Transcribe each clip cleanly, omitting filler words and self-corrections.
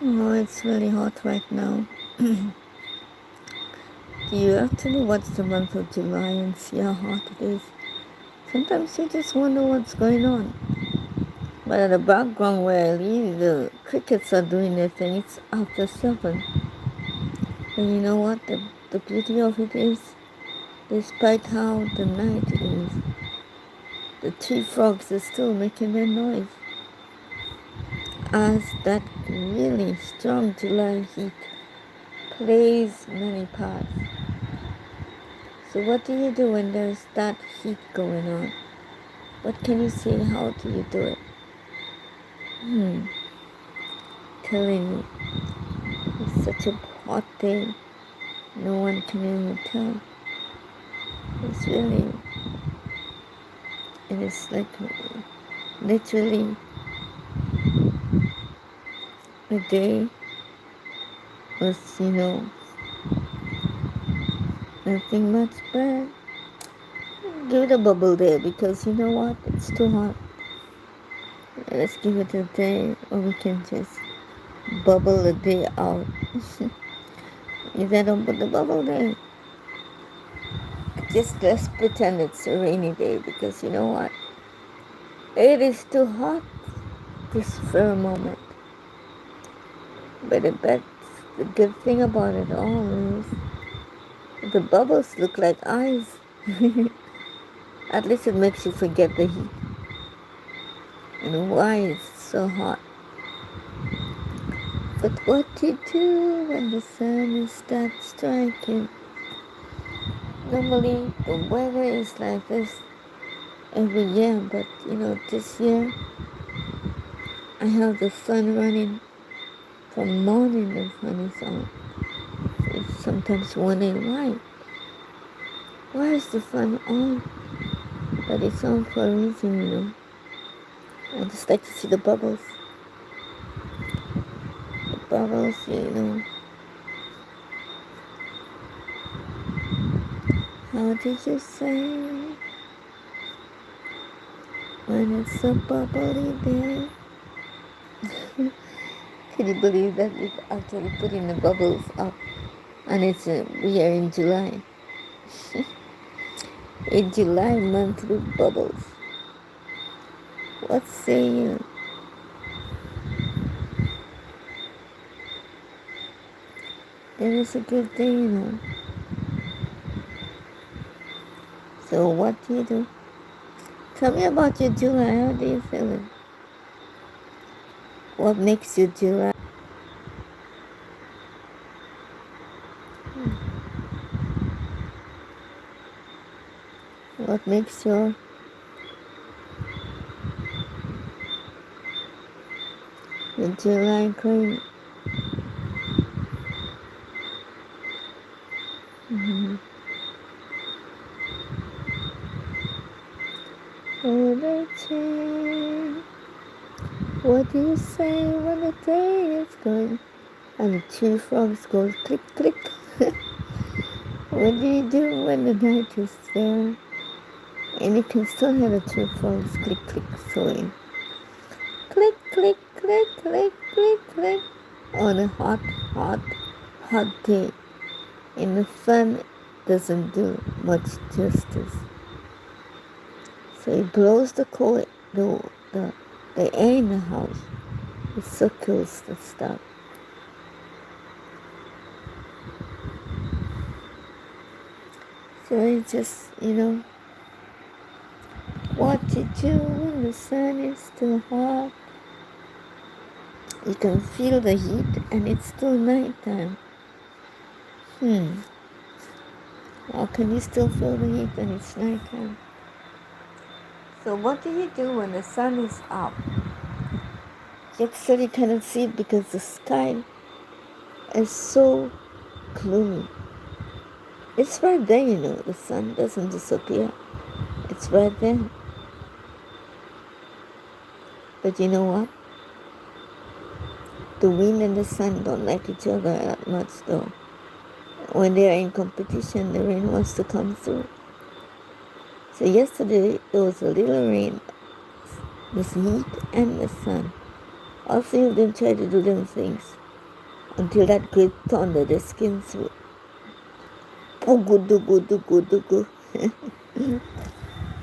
Oh, it's really hot right now. Do you actually watch the month of July and see how hot it is? Sometimes you just wonder what's going on. But in the background where I live, the crickets are doing their thing. It's after 7. And you know what? The beauty of it is, despite how the night is, the tree frogs are still making their noise as that really strong July heat plays many parts. So what do you do when there's that heat going on? What can you say? How do you do it? Telling you, it's such a hot day. No one can even tell. It's really, it is like literally a day was, nothing much but give it a bubble day because you know what? It's too hot. Let's give it a day or we can just bubble the day out. If I don't put the bubble day, just let's pretend it's a rainy day because you know what? It is too hot this very moment. But the good thing about it all is the bubbles look like eyes. At least it makes you forget the heat and why it's so hot. But what to do when the sun starts striking? Normally the weather is like this every year, but this year I have the sun running from morning. The sun is on. It's sometimes wondering why. Why is the sun on? But it's on for a reason. I just like to see the bubbles. The bubbles. How did you say when it's a bubbly day? Can you believe that we've actually putting the bubbles up? And we are in July. In July month with bubbles. What say you? It is a good day. So what do you do? Tell me about your July. How do you feel it? What makes you July? What makes your July great? Oh, the chain. What do you say when the day is going and the tree frogs go click click? What do you do when the night is there and you can still hear the tree frogs click click sewing? Click click click click click click on a hot hot hot day, and the sun doesn't do much justice. So it blows the cold, the air in the house. It circles the stuff. So it's just, what to do when the sun is too hot. You can feel the heat and it's still nighttime. How can you still feel the heat and it's nighttime? So what do you do when the sun is up? You actually cannot see it because the sky is so gloomy. It's right there, the sun doesn't disappear. It's right there. But you know what? The wind and the sun don't like each other that much though. When they are in competition, the rain wants to come through. So yesterday, there was a little rain, this heat and the sun. All three of them tried to do them things. until that great thunder just came through. Dugu, dugu, dugu, dugu.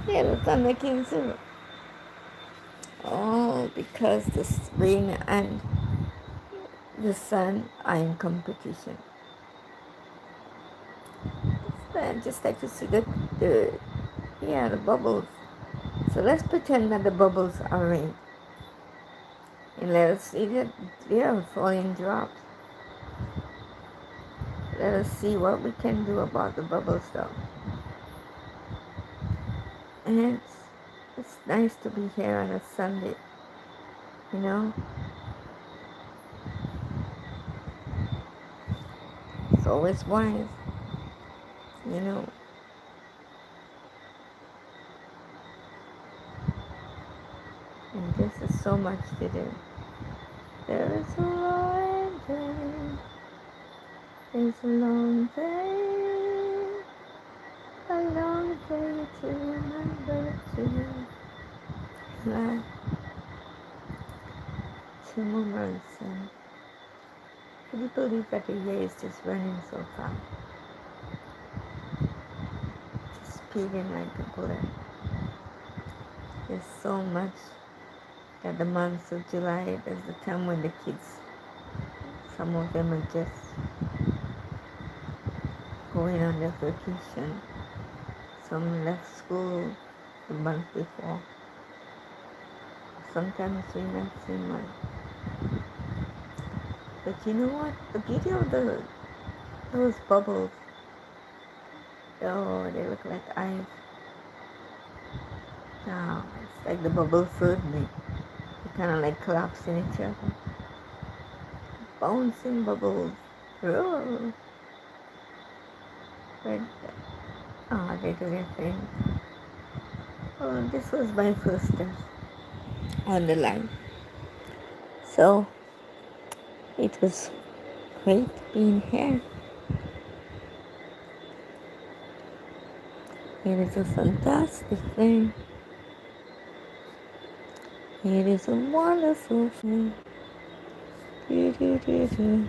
Yeah, the thunder came through. All because the rain and the sun are in competition. I just like to see the bubbles. So let's pretend that the bubbles are rain. And let us see that they are falling drops. Let us see what we can do about the bubbles though. And it's nice to be here on a Sunday, you know. It's always wise, you know. And this is so much to do. There is a long day. It's a long day. A long day to remember to life. 2 more months, and can you believe that the year is just running so fast? Just speeding like a bullet. There's so much that the month of July is the time when the kids, some of them are just going on their vacation. Some left school the month before. Sometimes 3 months. But you know what? The beauty of those bubbles, oh, they look like ice. Oh, it's like the bubbles food me. They kind of like collapsing each other. Bouncing bubbles. Oh. But, they do their thing. Oh, this was my first test on the line. So, it was great being here. It is a fantastic thing. It is a wonderful thing. Do, do, do, do.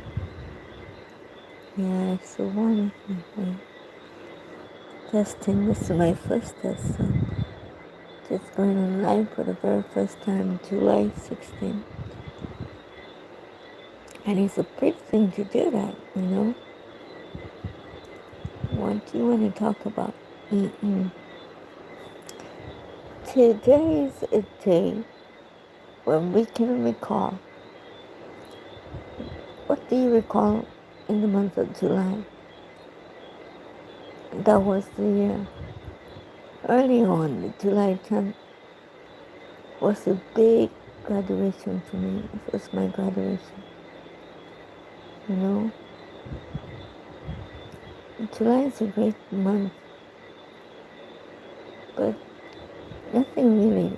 Yeah, it's a wonderful thing. Testing, this is my first test, so just going on live for the very first time, July 16th. And it's a great thing to do that, you know. What do you want to talk about? Today is a day when we can recall. What do you recall in the month of July? That was the year. Early on, the July 10th was a big graduation for me. It was my graduation. You know, July is a great month, but nothing really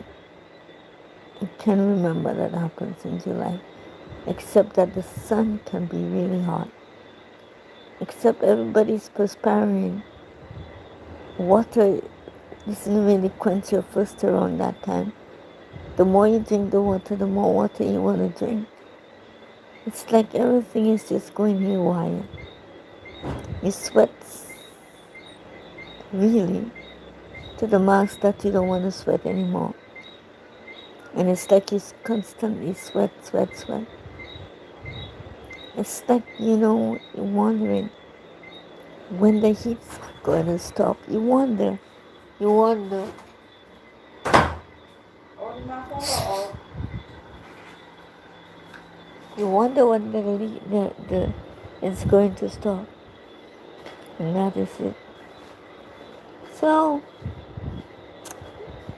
I can remember that happens in July, except that the sun can be really hot, except everybody's perspiring. Water doesn't really quench your thirst around that time. The more you drink the water, the more water you want to drink. It's like everything is just going haywire. You sweat really to the max that you don't want to sweat anymore. And it's like you constantly sweat. It's like, you're wondering when the heat's going to stop. You wonder. You wonder when it's going to stop. And that is it. So,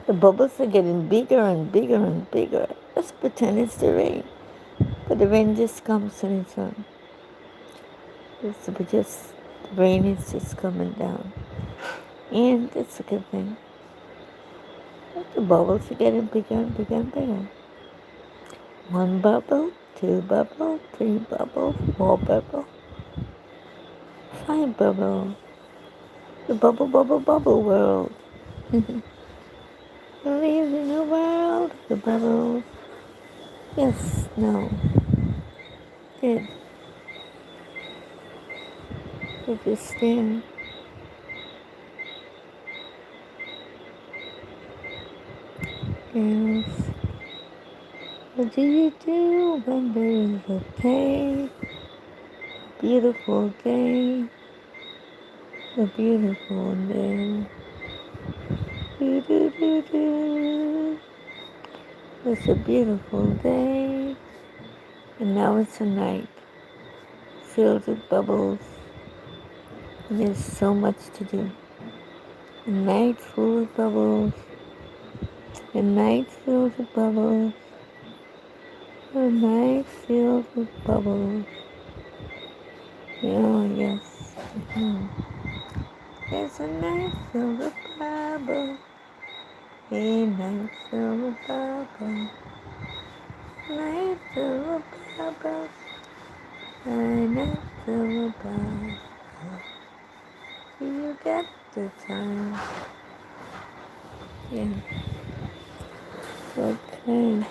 the bubbles are getting bigger and bigger and bigger. Let's pretend it's the rain. But the rain just comes on its own. The rain is just coming down. And it's a good thing. But the bubbles are getting bigger and bigger and bigger. 1 bubble, 2 bubble, 3 bubble, 4 bubble, 5 bubble. The bubble world. Live in a world of the bubbles. Yes, no. Good. So just stand. Yes. What do you do when there is a day? Beautiful day. A beautiful day. Do, do, do, do. It's a beautiful day. And now it's a night filled with bubbles. And there's so much to do. A night full of bubbles. A night filled with bubbles. A night filled with bubbles. Oh, yes. Mm-hmm. It's a night filled with bubbles. A night filled with bubbles. Night filled with bubbles. A night filled with bubbles. Do you get the time? Yeah. Okay.